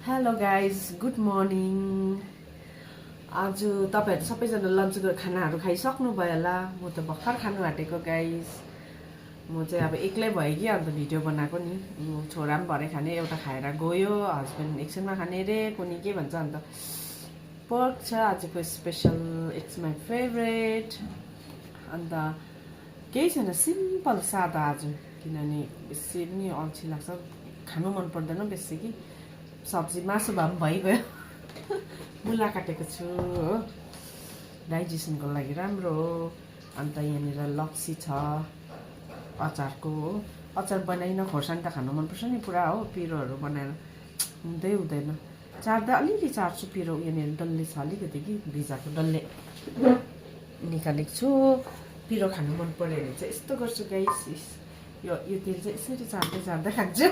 Hello guys good morning. आज तपाईँहरू सबैजना लन्चको खानाहरू खाइसक्नुभयो होला। म त भर्खर खानु आँटेको गाइज। म चाहिँ अब एक्लै भयो कि अन्त भिडियो बनाएको नि। छोरा पनि भरे खाने, एउटा खाएर गयो, हस्बेन्ड एकछिनमा खाने रे, कुनी के भन्छ। अन्त पर्क छ आजको स्पेसल, इट्स माई फेभरेट। अन्त केही छैन, सिम्पल सादा आज, किनभने बेसी पनि अल्छी लाग्छ, खानु मन पर्दैन बेसी कि। सब्जी मासु भए पनि भइगयो। मुला काटेको छु हो, डाइजेसनको लागि राम्रो हो। अन्त यहाँनिर लप्सी छ अचारको हो। अचार बनाइन खोर्सानी त खानु मनपर्छ नि पुरा हो, पिरोहरू बनाएर हुँदै हुँदैन। चार्दा अलिअलि चार्छु, पिरो यहाँनिर डल्ले छ अलिकति कि भिजाएको डल्ले निकालेको छु। पिरो खानु मन पऱ्यो भने चाहिँ यस्तो गर्छु गाइस, यो तेल चाहिँ यसरी चार्दै चार्दै खान्छु।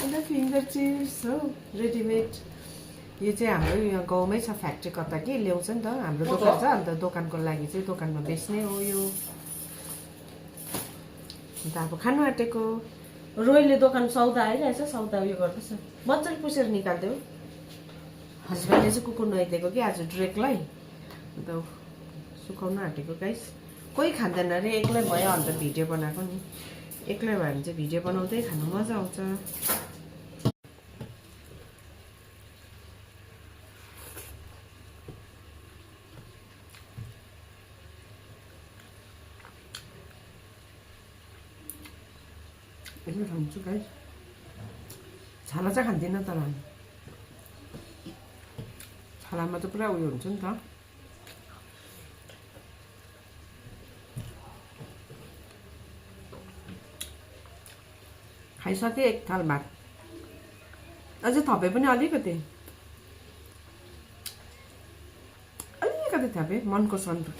अन्त फिङ्गर चिप्स हो रेडिमेड। यो चाहिँ हाम्रो यहाँ गाउँमै छ फ्याक्ट्री, कता के ल्याउँछ नि त। हाम्रो दोकान छ, अन्त दोकानको लागि चाहिँ दोकानमा बेच्ने हो यो। अन्त अब खानु आँटेको। रोयले दोकान सौदा आइरहेछ, सौदा उयो गर्दैछ, मजाले पुसेर निकालिदियो। हस्बेन्डले चाहिँ कुकुर नुहाइदिएको कि आज ड्रेकलाई, अन्त सुकाउनु आँटेको गाइस। कोही खाँदैन अरे, एक्लै भयो अन्त भिडियो बनाएको नि। एक्लै भयो भने चाहिँ भिडियो बनाउँदै खानु मजा आउँछ। एक्लै खान्छु गाइस, छाला चाहिँ खाँदिनँ, तर छालामा त पुरा उयो हुन्छ नि त। खाइसकेँ एक थाल भात, अझै थपे पनि अलिकति थपे मनको सन्तुक।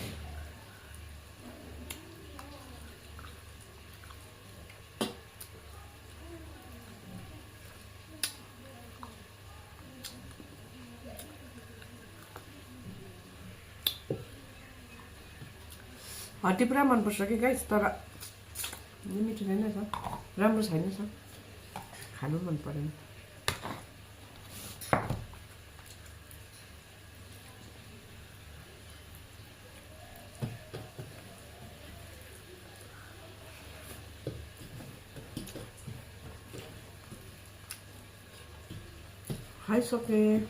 हड्डी पुरा मनपर्छ कि गाइस, तर मिठो छैन छ, राम्रो छैन छ, खानु मन परेन। खाइसकेँ।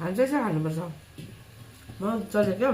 खान्छ चाहिँ खानुपर्छ, मजाले क्या।